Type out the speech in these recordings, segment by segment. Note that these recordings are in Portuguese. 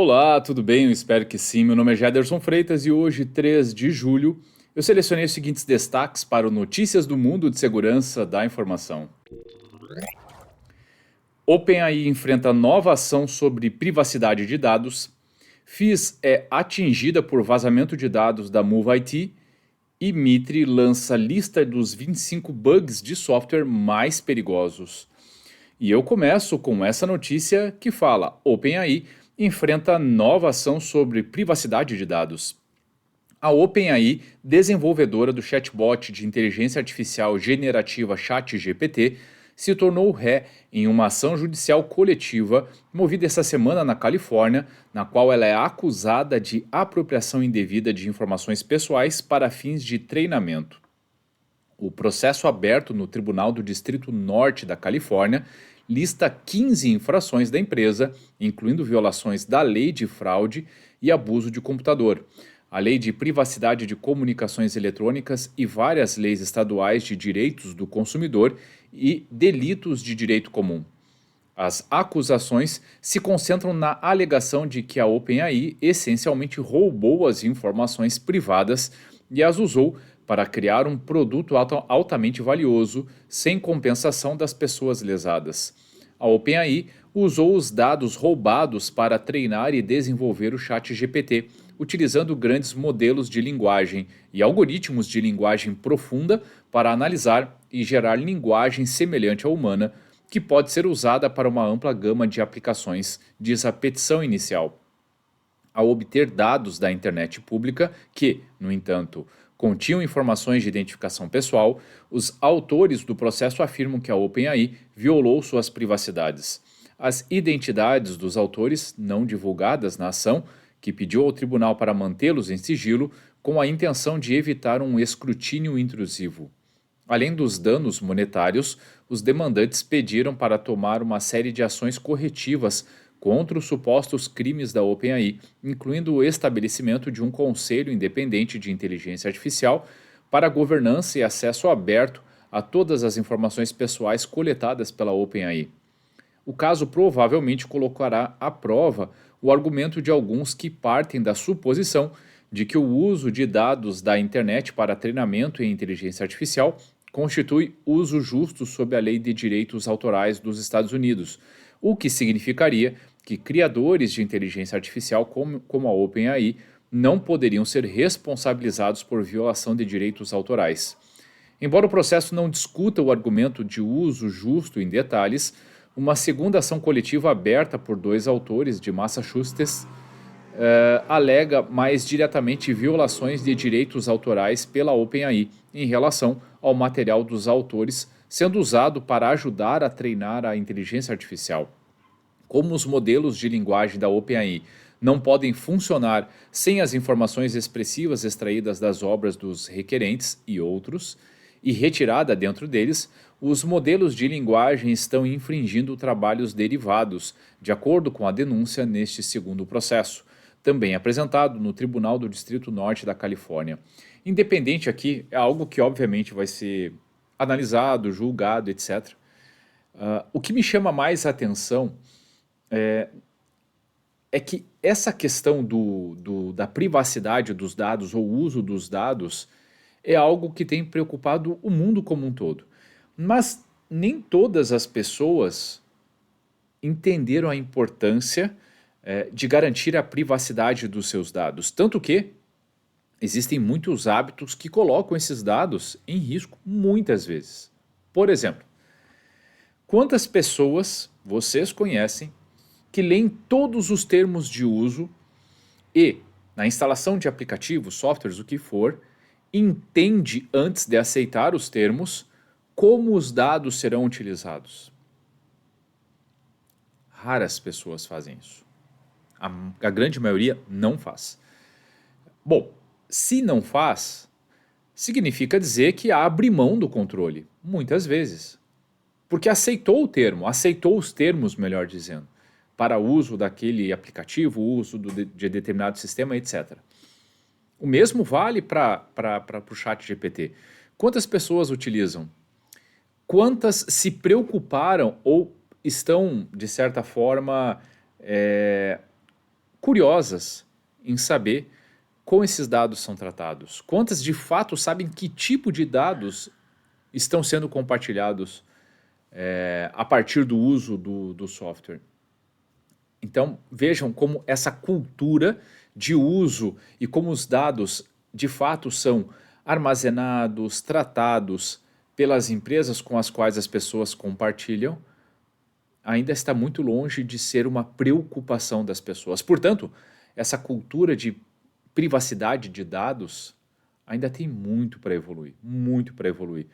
Olá, tudo bem? Eu espero que sim. Meu nome é Jaderson Freitas e hoje, 3 de julho, eu selecionei os seguintes destaques para o Notícias do Mundo de Segurança da Informação. OpenAI enfrenta nova ação sobre privacidade de dados. FIS é atingida por vazamento de dados da MoveIT. E Mitre lança lista dos 25 bugs de software mais perigosos. E eu começo com essa notícia que fala: OpenAI enfrenta nova ação sobre privacidade de dados. A OpenAI, desenvolvedora do chatbot de inteligência artificial generativa ChatGPT, se tornou ré em uma ação judicial coletiva movida essa semana na Califórnia, na qual ela é acusada de apropriação indevida de informações pessoais para fins de treinamento. O processo aberto no Tribunal do Distrito Norte da Califórnia lista 15 infrações da empresa, incluindo violações da lei de fraude e abuso de computador, a lei de privacidade de comunicações eletrônicas e várias leis estaduais de direitos do consumidor e delitos de direito comum. As acusações se concentram na alegação de que a OpenAI essencialmente roubou as informações privadas e as usou para criar um produto altamente valioso, sem compensação das pessoas lesadas. A OpenAI usou os dados roubados para treinar e desenvolver o ChatGPT, utilizando grandes modelos de linguagem e algoritmos de linguagem profunda para analisar e gerar linguagem semelhante à humana, que pode ser usada para uma ampla gama de aplicações, diz a petição inicial. Ao obter dados da internet pública que, no entanto, continham informações de identificação pessoal, os autores do processo afirmam que a OpenAI violou suas privacidades. As identidades dos autores, não divulgadas na ação, que pediu ao tribunal para mantê-los em sigilo, com a intenção de evitar um escrutínio intrusivo. Além dos danos monetários, os demandantes pediram para tomar uma série de ações corretivas contra os supostos crimes da OpenAI, incluindo o estabelecimento de um conselho independente de inteligência artificial para governança e acesso aberto a todas as informações pessoais coletadas pela OpenAI. O caso provavelmente colocará à prova o argumento de alguns que partem da suposição de que o uso de dados da internet para treinamento em inteligência artificial constitui uso justo sob a Lei de Direitos Autorais dos Estados Unidos, o que significaria que criadores de inteligência artificial como a OpenAI não poderiam ser responsabilizados por violação de direitos autorais. Embora o processo não discuta o argumento de uso justo em detalhes, uma segunda ação coletiva aberta por dois autores de Massachusetts alega mais diretamente violações de direitos autorais pela OpenAI em relação ao material dos autores sendo usado para ajudar a treinar a inteligência artificial. Como os modelos de linguagem da OpenAI não podem funcionar sem as informações expressivas extraídas das obras dos requerentes e outros, e retirada dentro deles, os modelos de linguagem estão infringindo trabalhos derivados, de acordo com a denúncia neste segundo processo, também apresentado no Tribunal do Distrito Norte da Califórnia. Independente aqui, é algo que obviamente vai ser analisado, julgado, etc. O que me chama mais a atenção é que essa questão da privacidade dos dados ou uso dos dados é algo que tem preocupado o mundo como um todo. Mas nem todas as pessoas entenderam a importância de garantir a privacidade dos seus dados. Tanto que existem muitos hábitos que colocam esses dados em risco muitas vezes. Por exemplo, quantas pessoas vocês conhecem que leem todos os termos de uso e, na instalação de aplicativos, softwares, o que for, entende antes de aceitar os termos como os dados serão utilizados? Raras pessoas fazem isso. A grande maioria não faz. Bom, se não faz, significa dizer que abre mão do controle, muitas vezes. Porque aceitou o termo, aceitou os termos, melhor dizendo, para uso daquele aplicativo, uso de determinado sistema, etc. O mesmo vale para o ChatGPT. Quantas pessoas utilizam? Quantas se preocuparam ou estão, de certa forma, curiosas em saber como esses dados são tratados. Quantas de fato sabem que tipo de dados estão sendo compartilhados a partir do uso do software. Então vejam como essa cultura de uso e como os dados de fato são armazenados, tratados pelas empresas com as quais as pessoas compartilham, ainda está muito longe de ser uma preocupação das pessoas. Portanto, essa cultura de privacidade de dados ainda tem muito para evoluir, muito para evoluir.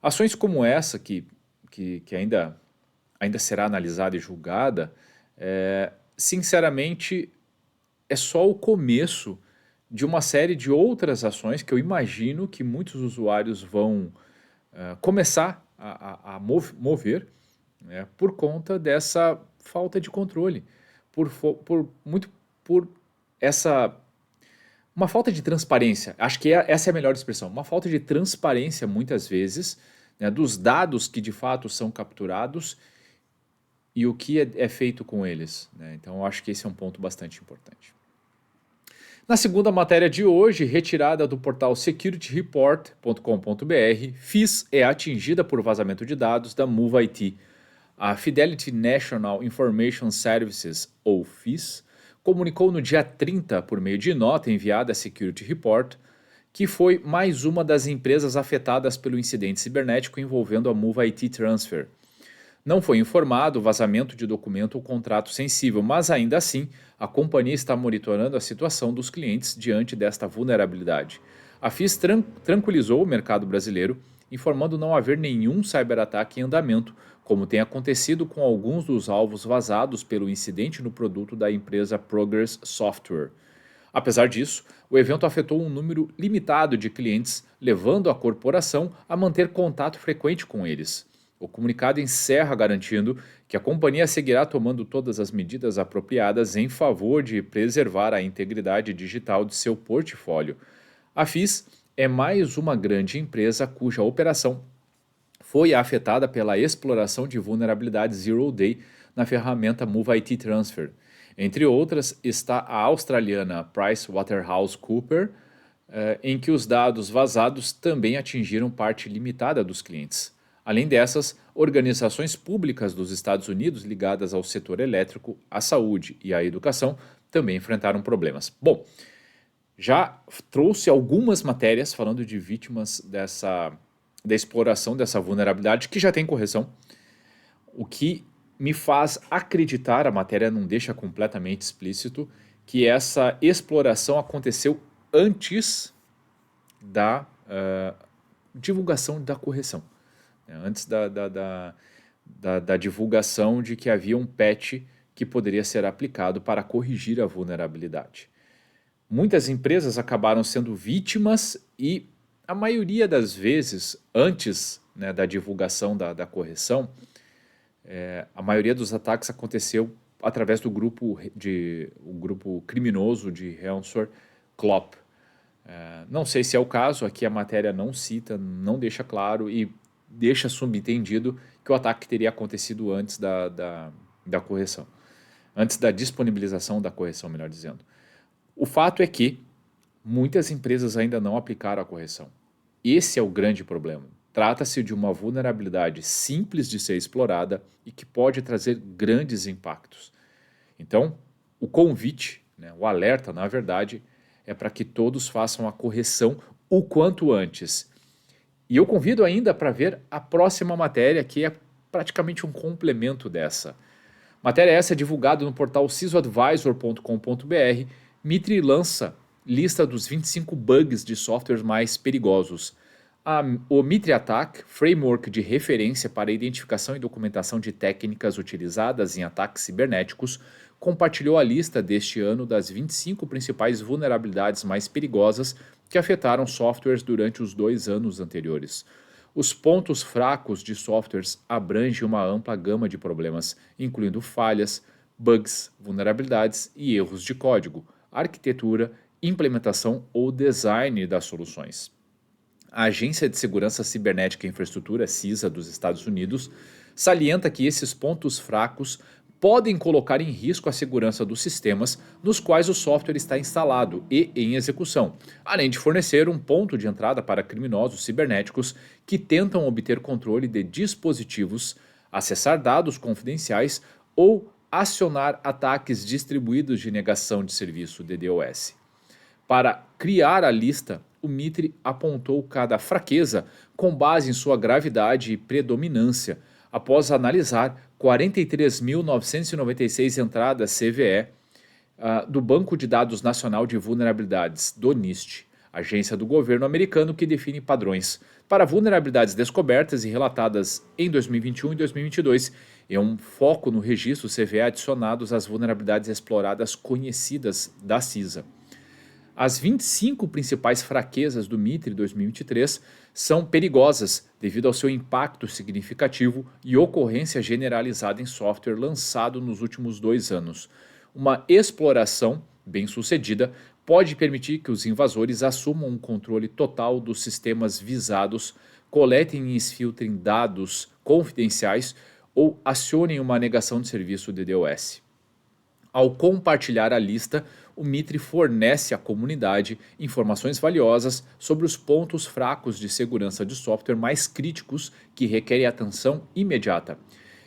Ações como essa, que ainda será analisada e julgada, sinceramente, é só o começo de uma série de outras ações que eu imagino que muitos usuários vão começar a mover, né, por conta dessa falta de controle, por essa uma falta de transparência. Acho que essa é a melhor expressão. Uma falta de transparência, muitas vezes, né, dos dados que de fato são capturados e o que é feito com eles, né? Então, eu acho que esse é um ponto bastante importante. Na segunda matéria de hoje, retirada do portal security-report.com.br, FIS é atingida por vazamento de dados da MOVE-IT. A Fidelity National Information Services, ou FIS, comunicou no dia 30, por meio de nota enviada à Security Report, que foi mais uma das empresas afetadas pelo incidente cibernético envolvendo a MOVE-IT Transfer. Não foi informado o vazamento de documento ou contrato sensível, mas ainda assim, a companhia está monitorando a situação dos clientes diante desta vulnerabilidade. A FIS tranquilizou o mercado brasileiro, informando não haver nenhum cyberataque em andamento, como tem acontecido com alguns dos alvos vazados pelo incidente no produto da empresa Progress Software. Apesar disso, o evento afetou um número limitado de clientes, levando a corporação a manter contato frequente com eles. O comunicado encerra garantindo que a companhia seguirá tomando todas as medidas apropriadas em favor de preservar a integridade digital de seu portfólio. A FIS é mais uma grande empresa cuja operação foi afetada pela exploração de vulnerabilidades Zero Day na ferramenta MOVE-IT Transfer. Entre outras, está a australiana PricewaterhouseCoopers, em que os dados vazados também atingiram parte limitada dos clientes. Além dessas, organizações públicas dos Estados Unidos ligadas ao setor elétrico, à saúde e à educação também enfrentaram problemas. Bom, já trouxe algumas matérias falando de vítimas da exploração dessa vulnerabilidade, que já tem correção, o que me faz acreditar, a matéria não deixa completamente explícito, que essa exploração aconteceu antes da divulgação da correção. Antes da divulgação de que havia um patch que poderia ser aplicado para corrigir a vulnerabilidade. Muitas empresas acabaram sendo vítimas e a maioria das vezes, antes, né, da divulgação da correção, a maioria dos ataques aconteceu através do grupo criminoso de ransomware Clop. Não sei se é o caso, aqui a matéria não cita, não deixa claro e deixa subentendido que o ataque teria acontecido antes da correção. Antes da disponibilização da correção, melhor dizendo. O fato é que muitas empresas ainda não aplicaram a correção. Esse é o grande problema. Trata-se de uma vulnerabilidade simples de ser explorada e que pode trazer grandes impactos. Então, o convite, né, o alerta, na verdade, é para que todos façam a correção o quanto antes. E eu convido ainda para ver a próxima matéria, que é praticamente um complemento dessa. Matéria essa é divulgada no portal cisoadvisor.com.br. Mitri lança lista dos 25 bugs de softwares mais perigosos. O Mitri Attack, framework de referência para identificação e documentação de técnicas utilizadas em ataques cibernéticos, compartilhou a lista deste ano das 25 principais vulnerabilidades mais perigosas que afetaram softwares durante os 2 anos anteriores. Os pontos fracos de softwares abrangem uma ampla gama de problemas, incluindo falhas, bugs, vulnerabilidades e erros de código, arquitetura, implementação ou design das soluções. A Agência de Segurança Cibernética e Infraestrutura, CISA, dos Estados Unidos, salienta que esses pontos fracos podem colocar em risco a segurança dos sistemas nos quais o software está instalado e em execução, além de fornecer um ponto de entrada para criminosos cibernéticos que tentam obter controle de dispositivos, acessar dados confidenciais ou acionar ataques distribuídos de negação de serviço DDoS. Para criar a lista, o Mitre apontou cada fraqueza com base em sua gravidade e predominância, após analisar 43.996 entradas CVE do Banco de Dados Nacional de Vulnerabilidades, do NIST, agência do governo americano que define padrões para vulnerabilidades descobertas e relatadas em 2021 e 2022, e um foco no registro CVE adicionados às vulnerabilidades exploradas conhecidas da CISA. As 25 principais fraquezas do Mitre 2023 são perigosas devido ao seu impacto significativo e ocorrência generalizada em software lançado nos últimos 2 anos. Uma exploração bem-sucedida pode permitir que os invasores assumam um controle total dos sistemas visados, coletem e exfiltrem dados confidenciais ou acionem uma negação de serviço DDoS. Ao compartilhar a lista, o Mitre fornece à comunidade informações valiosas sobre os pontos fracos de segurança de software mais críticos que requerem atenção imediata.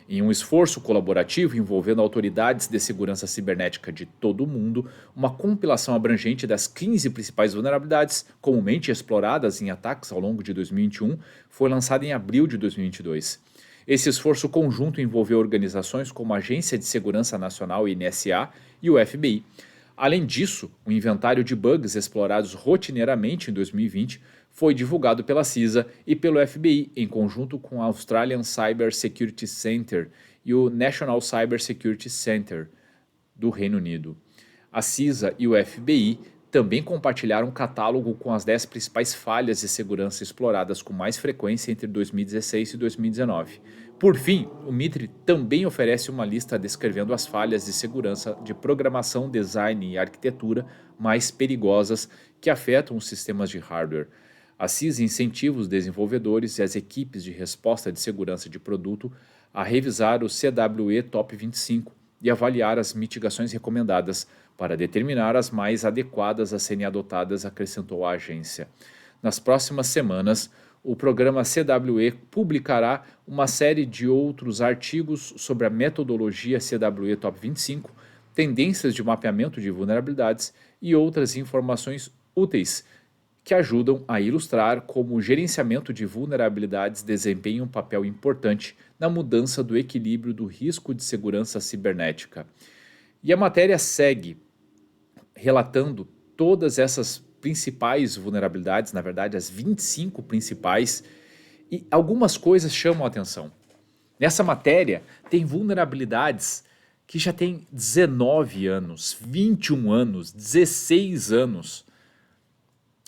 Em um esforço colaborativo envolvendo autoridades de segurança cibernética de todo o mundo, uma compilação abrangente das 15 principais vulnerabilidades comumente exploradas em ataques ao longo de 2021 foi lançada em abril de 2022. Esse esforço conjunto envolveu organizações como a Agência de Segurança Nacional (NSA) e o FBI. Além disso, o inventário de bugs explorados rotineiramente em 2020 foi divulgado pela CISA e pelo FBI em conjunto com o Australian Cyber Security Centre e o National Cyber Security Centre do Reino Unido. A CISA e o FBI também compartilharam um catálogo com as 10 principais falhas de segurança exploradas com mais frequência entre 2016 e 2019. Por fim, o Mitre também oferece uma lista descrevendo as falhas de segurança de programação, design e arquitetura mais perigosas que afetam os sistemas de hardware. A CISA incentiva os desenvolvedores e as equipes de resposta de segurança de produto a revisar o CWE Top 25 e avaliar as mitigações recomendadas para determinar as mais adequadas a serem adotadas, acrescentou a agência. Nas próximas semanas, o programa CWE publicará uma série de outros artigos sobre a metodologia CWE Top 25, tendências de mapeamento de vulnerabilidades e outras informações úteis que ajudam a ilustrar como o gerenciamento de vulnerabilidades desempenha um papel importante na mudança do equilíbrio do risco de segurança cibernética. E a matéria segue relatando todas essas principais vulnerabilidades, na verdade as 25 principais, e algumas coisas chamam a atenção. Nessa matéria tem vulnerabilidades que já têm 19 anos, 21 anos, 16 anos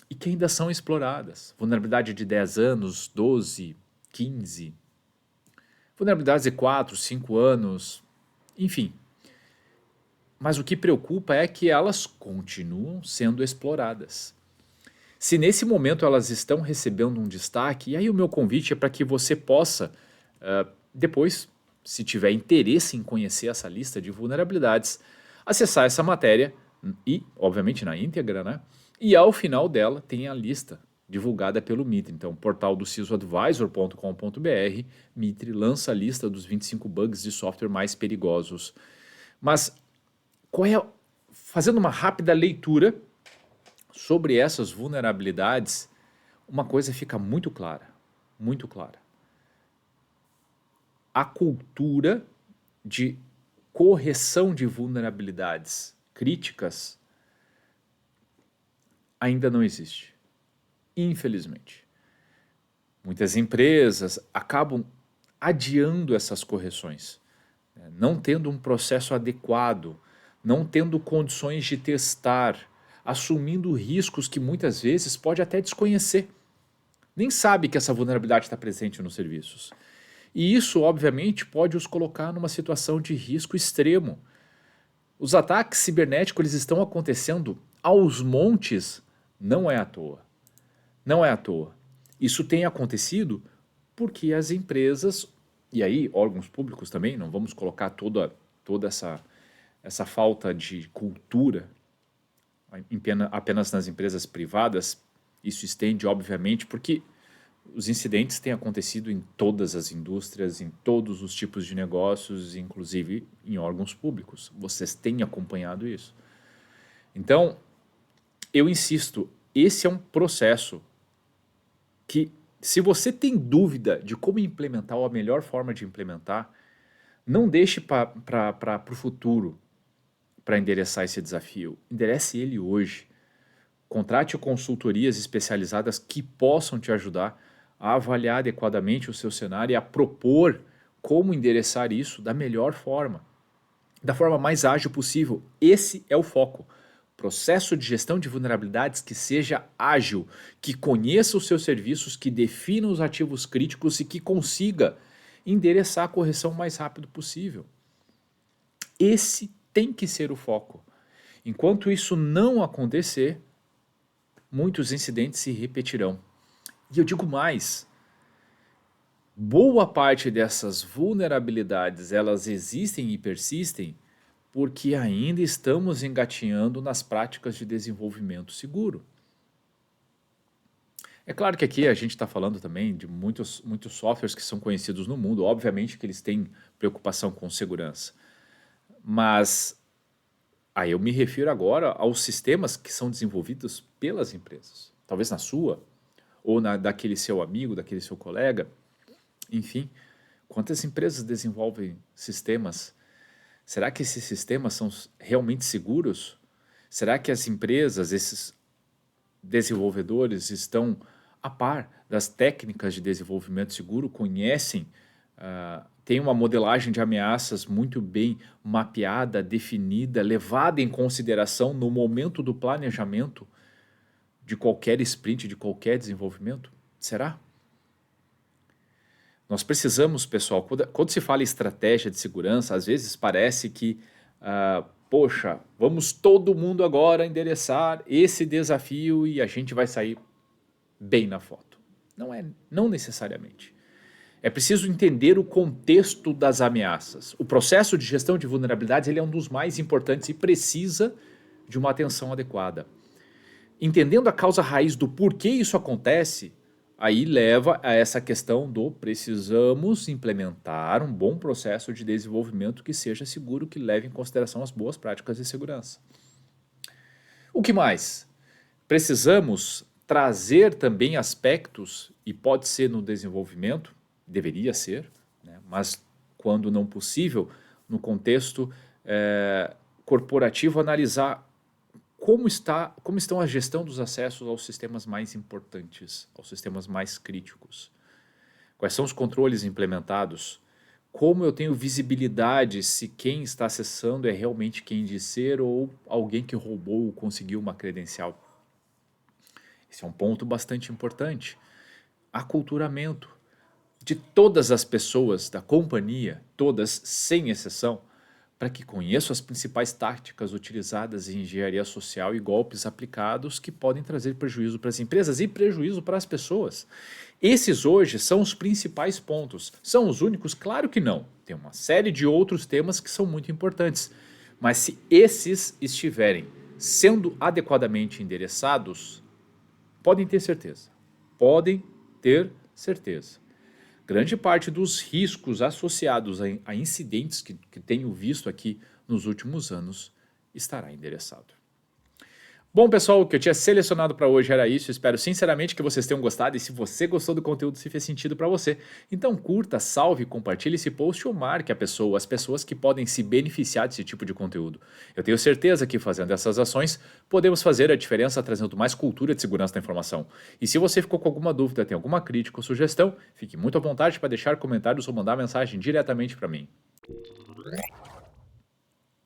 e que ainda são exploradas. Vulnerabilidade de 10 anos, 12, 15, vulnerabilidades de 4, 5 anos, enfim. Mas o que preocupa é que elas continuam sendo exploradas. Se nesse momento elas estão recebendo um destaque, e aí o meu convite é para que você possa, depois, se tiver interesse em conhecer essa lista de vulnerabilidades, acessar essa matéria, e obviamente na íntegra, né? E ao final dela tem a lista divulgada pelo Mitre. Então, portal do cisoadvisor.com.br, Mitre lança a lista dos 25 bugs de software mais perigosos. Mas fazendo uma rápida leitura sobre essas vulnerabilidades, uma coisa fica muito clara, muito clara. A cultura de correção de vulnerabilidades críticas ainda não existe, infelizmente. Muitas empresas acabam adiando essas correções, não tendo um processo adequado, não tendo condições de testar, assumindo riscos que muitas vezes pode até desconhecer. Nem sabe que essa vulnerabilidade está presente nos serviços. E isso, obviamente, pode os colocar numa situação de risco extremo. Os ataques cibernéticos eles estão acontecendo aos montes, não é à toa. Não é à toa. Isso tem acontecido porque as empresas, e aí órgãos públicos também, não vamos colocar toda toda essa falta de cultura apenas nas empresas privadas, isso estende, obviamente, porque os incidentes têm acontecido em todas as indústrias, em todos os tipos de negócios, inclusive em órgãos públicos. Vocês têm acompanhado isso. Então, eu insisto, esse é um processo que, se você tem dúvida de como implementar ou a melhor forma de implementar, não deixe para o futuro para endereçar esse desafio. Enderece ele hoje. Contrate consultorias especializadas que possam te ajudar a avaliar adequadamente o seu cenário e a propor como endereçar isso da melhor forma, da forma mais ágil possível. Esse é o foco. Processo de gestão de vulnerabilidades que seja ágil, que conheça os seus serviços, que defina os ativos críticos e que consiga endereçar a correção o mais rápido possível. Esse tem que ser o foco. Enquanto isso não acontecer, muitos incidentes se repetirão. E eu digo mais, boa parte dessas vulnerabilidades, elas existem e persistem porque ainda estamos engatinhando nas práticas de desenvolvimento seguro. É claro que aqui a gente está falando também de muitos softwares que são conhecidos no mundo, obviamente que eles têm preocupação com segurança. Mas aí eu me refiro agora aos sistemas que são desenvolvidos pelas empresas. Talvez na sua, ou daquele seu amigo, daquele seu colega. Enfim, quantas empresas desenvolvem sistemas? Será que esses sistemas são realmente seguros? Será que as empresas, esses desenvolvedores, estão a par das técnicas de desenvolvimento seguro, conhecem, têm uma modelagem de ameaças muito bem mapeada, definida, levada em consideração no momento do planejamento de qualquer sprint, de qualquer desenvolvimento? Será? Nós precisamos, pessoal, quando se fala em estratégia de segurança, às vezes parece que, poxa, vamos todo mundo agora endereçar esse desafio e a gente vai sair bem na foto. Não necessariamente. É preciso entender o contexto das ameaças. O processo de gestão de vulnerabilidades ele é um dos mais importantes e precisa de uma atenção adequada. Entendendo a causa raiz do porquê isso acontece, aí leva a essa questão do precisamos implementar um bom processo de desenvolvimento que seja seguro, que leve em consideração as boas práticas de segurança. O que mais? Precisamos trazer também aspectos, e pode ser no desenvolvimento, deveria ser, né, mas quando não possível, no contexto corporativo, analisar como estão a gestão dos acessos aos sistemas mais importantes, aos sistemas mais críticos. Quais são os controles implementados? Como eu tenho visibilidade se quem está acessando é realmente quem diz ser ou alguém que roubou ou conseguiu uma credencial? Esse é um ponto bastante importante. Aculturamento de todas as pessoas da companhia, todas sem exceção, para que conheçam as principais táticas utilizadas em engenharia social e golpes aplicados que podem trazer prejuízo para as empresas e prejuízo para as pessoas. Esses hoje são os principais pontos. São os únicos? Claro que não. Tem uma série de outros temas que são muito importantes. Mas se esses estiverem sendo adequadamente endereçados, podem ter certeza. Podem ter certeza. Grande parte dos riscos associados a incidentes que tenho visto aqui nos últimos anos estará endereçado. Bom, pessoal, o que eu tinha selecionado para hoje era isso. Espero sinceramente que vocês tenham gostado e se você gostou do conteúdo, se fez sentido para você, então curta, salve, compartilhe esse post ou marque as pessoas que podem se beneficiar desse tipo de conteúdo. Eu tenho certeza que fazendo essas ações, podemos fazer a diferença trazendo mais cultura de segurança da informação. E se você ficou com alguma dúvida, tem alguma crítica ou sugestão, fique muito à vontade para deixar comentários ou mandar mensagem diretamente para mim.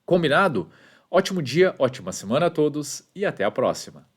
Combinado? Ótimo dia, ótima semana a todos e até a próxima!